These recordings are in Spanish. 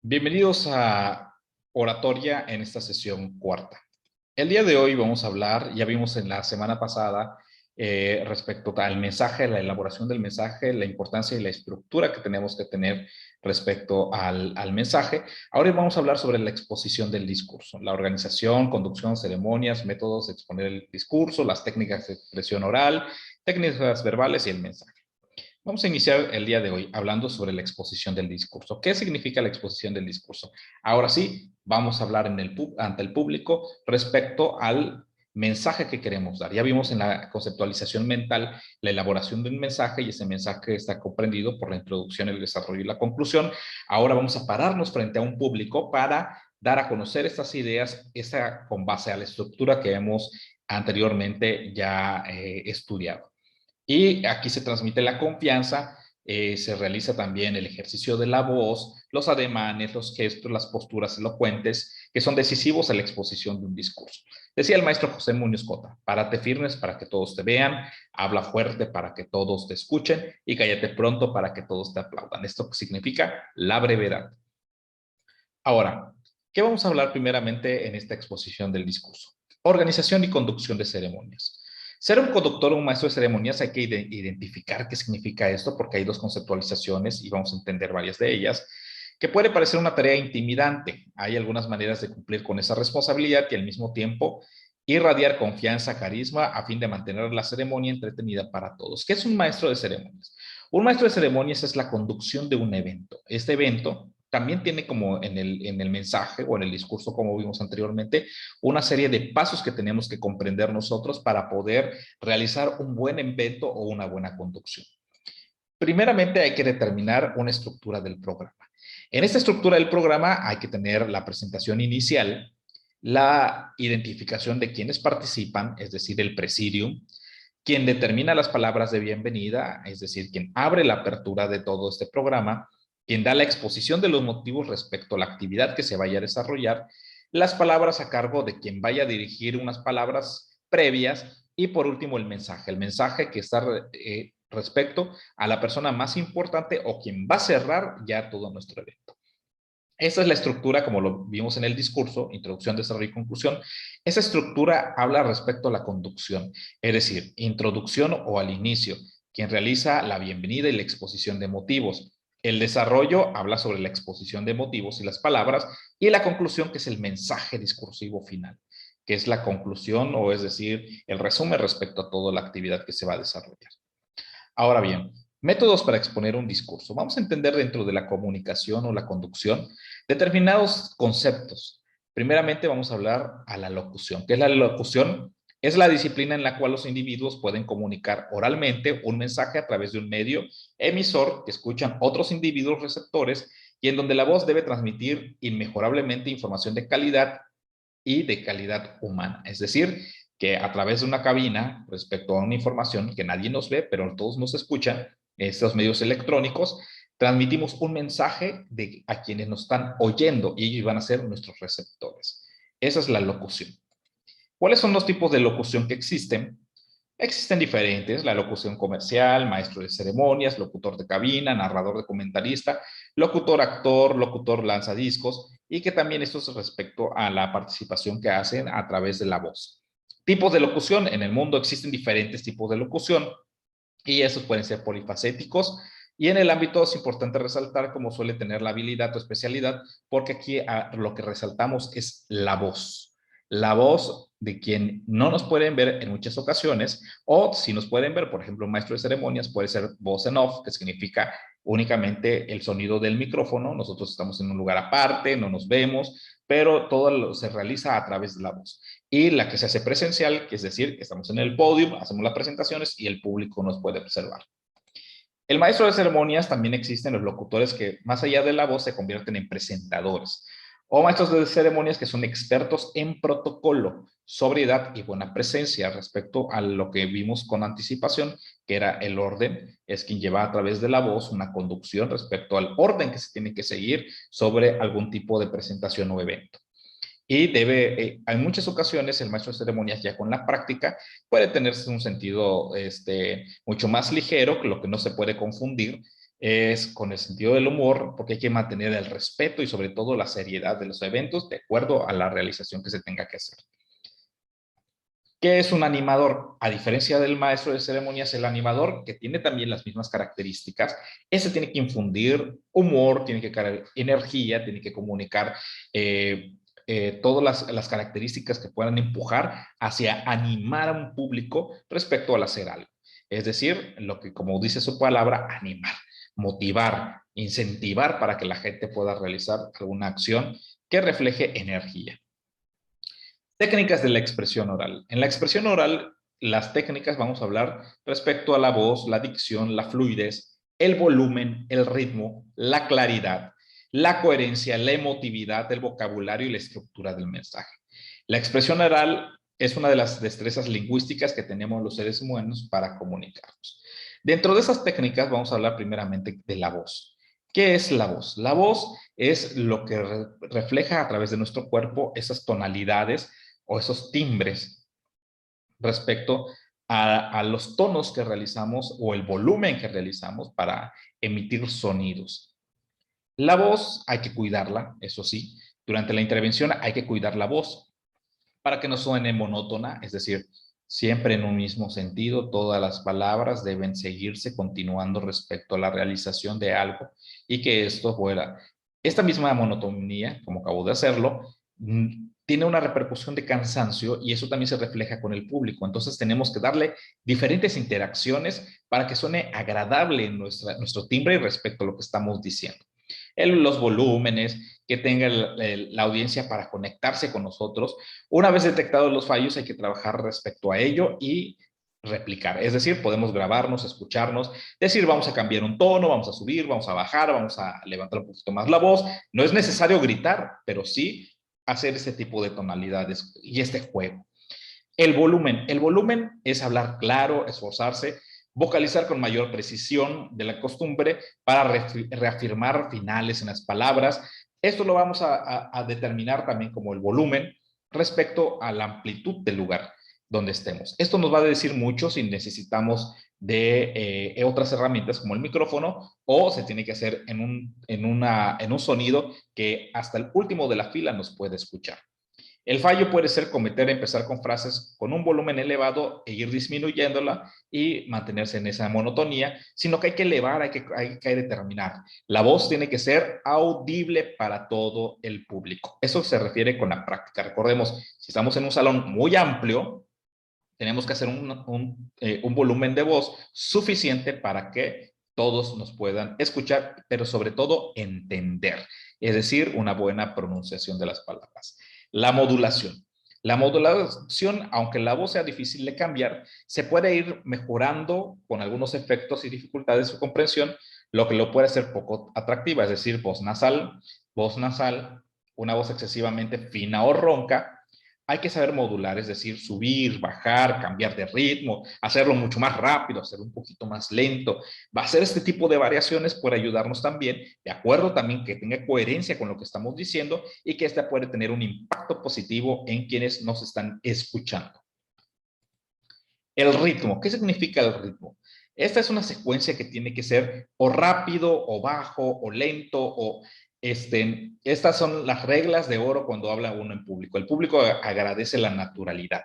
Bienvenidos a Oratoria en esta sesión cuarta. El día de hoy vamos a hablar, ya vimos en la semana pasada, respecto al mensaje, la elaboración del mensaje, la importancia y la estructura que tenemos que tener respecto al mensaje. Ahora vamos a hablar sobre la exposición del discurso, la organización, conducción, ceremonias, métodos de exponer el discurso, las técnicas de expresión oral, técnicas verbales y el mensaje. Vamos a iniciar el día de hoy hablando sobre la exposición del discurso. ¿Qué significa la exposición del discurso? Ahora sí, vamos a hablar ante el público respecto al mensaje que queremos dar. Ya vimos en la conceptualización mental la elaboración de un mensaje y ese mensaje está comprendido por la introducción, el desarrollo y la conclusión. Ahora vamos a pararnos frente a un público para dar a conocer estas ideas con base a la estructura que hemos anteriormente ya estudiado. Y aquí se transmite la confianza, se realiza también el ejercicio de la voz, los ademanes, los gestos, las posturas elocuentes, que son decisivos en la exposición de un discurso. Decía el maestro José Muñoz Cota: párate firmes para que todos te vean, habla fuerte para que todos te escuchen y cállate pronto para que todos te aplaudan. Esto significa la brevedad. Ahora, ¿qué vamos a hablar primeramente en esta exposición del discurso? Organización y conducción de ceremonias. Ser un conductor o un maestro de ceremonias hay que identificar qué significa esto, porque hay dos conceptualizaciones y vamos a entender varias de ellas, que puede parecer una tarea intimidante. Hay algunas maneras de cumplir con esa responsabilidad y al mismo tiempo irradiar confianza, carisma, a fin de mantener la ceremonia entretenida para todos. ¿Qué es un maestro de ceremonias? Un maestro de ceremonias es la conducción de un evento. Este evento también tiene, como en el mensaje o en el discurso, como vimos anteriormente, una serie de pasos que tenemos que comprender nosotros para poder realizar un buen evento o una buena conducción. Primeramente hay que determinar una estructura del programa. En esta estructura del programa hay que tener la presentación inicial, la identificación de quienes participan, es decir, el presidium, quien determina las palabras de bienvenida, es decir, quien abre la apertura de todo este programa, quien da la exposición de los motivos respecto a la actividad que se vaya a desarrollar, las palabras a cargo de quien vaya a dirigir unas palabras previas y por último el mensaje que está respecto a la persona más importante o quien va a cerrar ya todo nuestro evento. Esa es la estructura, como lo vimos en el discurso, introducción, desarrollo y conclusión. Esa estructura habla respecto a la conducción, es decir, introducción o al inicio, quien realiza la bienvenida y la exposición de motivos. El desarrollo habla sobre la exposición de motivos y las palabras, y la conclusión, que es el mensaje discursivo final, que es la conclusión, o es decir, el resumen respecto a toda la actividad que se va a desarrollar. Ahora bien, métodos para exponer un discurso. Vamos a entender dentro de la comunicación o la conducción determinados conceptos. Primeramente vamos a hablar a la locución. ¿Qué es la locución? Es la disciplina en la cual los individuos pueden comunicar oralmente un mensaje a través de un medio emisor que escuchan otros individuos receptores y en donde la voz debe transmitir inmejorablemente información de calidad y de calidad humana. Es decir, que a través de una cabina, respecto a una información que nadie nos ve, pero todos nos escuchan, estos medios electrónicos, transmitimos un mensaje a quienes nos están oyendo y ellos van a ser nuestros receptores. Esa es la locución. ¿Cuáles son los tipos de locución que existen? Existen diferentes: la locución comercial, maestro de ceremonias, locutor de cabina, narrador de comentarista, locutor actor, locutor lanzadiscos, y que también esto es respecto a la participación que hacen a través de la voz. Tipos de locución. En el mundo existen diferentes tipos de locución y esos pueden ser polifacéticos, y en el ámbito es importante resaltar cómo suele tener la habilidad o especialidad, porque aquí lo que resaltamos es la voz. La voz de quien no nos pueden ver en muchas ocasiones, o si nos pueden ver, por ejemplo, un maestro de ceremonias puede ser voz en off, que significa únicamente el sonido del micrófono. Nosotros estamos en un lugar aparte, no nos vemos, pero todo se realiza a través de la voz. Y la que se hace presencial, que es decir, que estamos en el podio, hacemos las presentaciones y el público nos puede observar. El maestro de ceremonias. También existen los locutores que, más allá de la voz, se convierten en presentadores, o maestros de ceremonias que son expertos en protocolo, sobriedad y buena presencia respecto a lo que vimos con anticipación, que era el orden. Es quien lleva a través de la voz una conducción respecto al orden que se tiene que seguir sobre algún tipo de presentación o evento. Y en muchas ocasiones, el maestro de ceremonias, ya con la práctica, puede tenerse un sentido mucho más ligero, lo que no se puede confundir, es con el sentido del humor, porque hay que mantener el respeto y sobre todo la seriedad de los eventos de acuerdo a la realización que se tenga que hacer. ¿Qué es un animador? A diferencia del maestro de ceremonias, el animador, que tiene también las mismas características, ese tiene que infundir humor, tiene que crear energía, tiene que comunicar todas las características que puedan empujar hacia animar a un público respecto al hacer algo. Es decir, lo que, como dice su palabra, animar, motivar, incentivar para que la gente pueda realizar alguna acción que refleje energía. Técnicas de la expresión oral. En la expresión oral, las técnicas vamos a hablar respecto a la voz, la dicción, la fluidez, el volumen, el ritmo, la claridad, la coherencia, la emotividad, el vocabulario y la estructura del mensaje. La expresión oral es una de las destrezas lingüísticas que tenemos los seres humanos para comunicarnos. Dentro de esas técnicas vamos a hablar primeramente de la voz. ¿Qué es la voz? La voz es lo que refleja a través de nuestro cuerpo esas tonalidades o esos timbres respecto a los tonos que realizamos o el volumen que realizamos para emitir sonidos. La voz hay que cuidarla, eso sí. Durante la intervención hay que cuidar la voz para que no suene monótona, es decir, siempre en un mismo sentido, todas las palabras deben seguirse continuando respecto a la realización de algo y que esto fuera. Esta misma monotonía, como acabo de hacerlo, tiene una repercusión de cansancio y eso también se refleja con el público. Entonces tenemos que darle diferentes interacciones para que suene agradable en nuestro timbre respecto a lo que estamos diciendo. Los volúmenes, que tenga la audiencia para conectarse con nosotros. Una vez detectados los fallos, hay que trabajar respecto a ello y replicar. Es decir, podemos grabarnos, escucharnos, decir vamos a cambiar un tono, vamos a subir, vamos a bajar, vamos a levantar un poquito más la voz. No es necesario gritar, pero sí hacer ese tipo de tonalidades y este juego. El volumen es hablar claro, esforzarse, vocalizar con mayor precisión de la costumbre para reafirmar finales en las palabras. Esto lo vamos a determinar también como el volumen respecto a la amplitud del lugar donde estemos. Esto nos va a decir mucho si necesitamos de otras herramientas como el micrófono o se tiene que hacer en un sonido que hasta el último de la fila nos puede escuchar. El fallo puede ser empezar con frases con un volumen elevado e ir disminuyéndola y mantenerse en esa monotonía, sino que hay que elevar, hay que determinar. La voz tiene que ser audible para todo el público. Eso se refiere con la práctica. Recordemos, si estamos en un salón muy amplio, tenemos que hacer un volumen de voz suficiente para que todos nos puedan escuchar, pero sobre todo entender, es decir, una buena pronunciación de las palabras. La modulación. La modulación, aunque la voz sea difícil de cambiar, se puede ir mejorando con algunos efectos y dificultades de su comprensión, lo que lo puede hacer poco atractiva, es decir, voz nasal, una voz excesivamente fina o ronca. Hay que saber modular, es decir, subir, bajar, cambiar de ritmo, hacerlo mucho más rápido, hacerlo un poquito más lento. Va a hacer este tipo de variaciones puede ayudarnos también, de acuerdo también que tenga coherencia con lo que estamos diciendo y que esta puede tener un impacto positivo en quienes nos están escuchando. El ritmo. ¿Qué significa el ritmo? Esta es una secuencia que tiene que ser o rápido, o bajo, o lento, o estas son las reglas de oro cuando habla uno en público. El público agradece la naturalidad.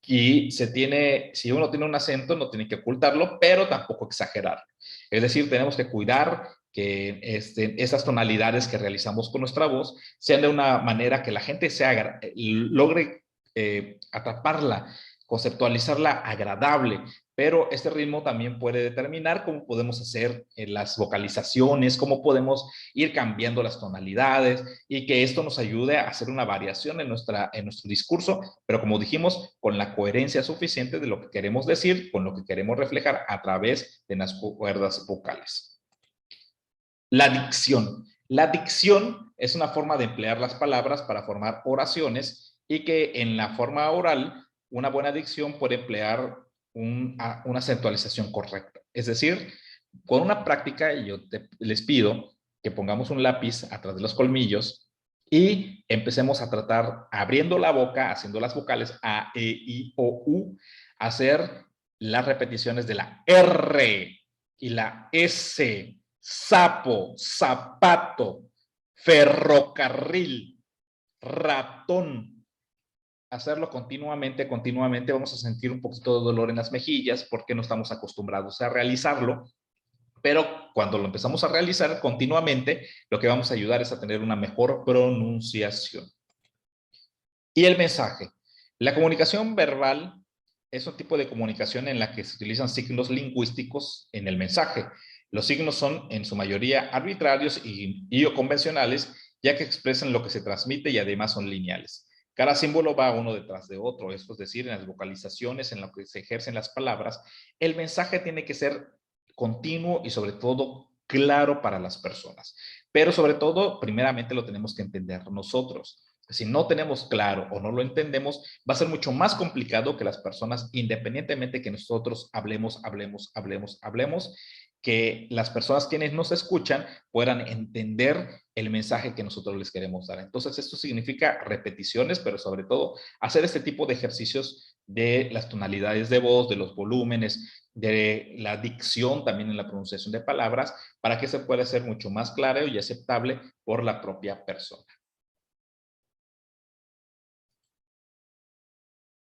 Y si uno tiene un acento, no tiene que ocultarlo, pero tampoco exagerar. Es decir, tenemos que cuidar que esas tonalidades que realizamos con nuestra voz sean de una manera que la gente logre atraparla, conceptualizarla agradable, pero este ritmo también puede determinar cómo podemos hacer las vocalizaciones, cómo podemos ir cambiando las tonalidades y que esto nos ayude a hacer una variación en nuestro discurso, pero como dijimos, con la coherencia suficiente de lo que queremos decir, con lo que queremos reflejar a través de las cuerdas vocales. La dicción. La dicción es una forma de emplear las palabras para formar oraciones y que en la forma oral, una buena dicción puede emplear una acentualización correcta. Es decir, con una práctica, les pido que pongamos un lápiz atrás de los colmillos y empecemos a tratar, abriendo la boca, haciendo las vocales A, E, I, O, U, hacer las repeticiones de la R, y la S, sapo, zapato, ferrocarril, ratón. Hacerlo continuamente, vamos a sentir un poquito de dolor en las mejillas porque no estamos acostumbrados a realizarlo. Pero cuando lo empezamos a realizar continuamente, lo que vamos a ayudar es a tener una mejor pronunciación. Y el mensaje. La comunicación verbal es un tipo de comunicación en la que se utilizan signos lingüísticos en el mensaje. Los signos son en su mayoría arbitrarios y o convencionales, ya que expresan lo que se transmite y además son lineales. Cada símbolo va uno detrás de otro, es decir, en las vocalizaciones, en lo que se ejercen las palabras, el mensaje tiene que ser continuo y sobre todo claro para las personas. Pero sobre todo, primeramente lo tenemos que entender nosotros. Si no tenemos claro o no lo entendemos, va a ser mucho más complicado que las personas, independientemente que nosotros hablemos, que las personas quienes nos escuchan puedan entender el mensaje que nosotros les queremos dar. Entonces, esto significa repeticiones, pero sobre todo hacer este tipo de ejercicios de las tonalidades de voz, de los volúmenes, de la dicción también en la pronunciación de palabras, para que se pueda hacer mucho más claro y aceptable por la propia persona.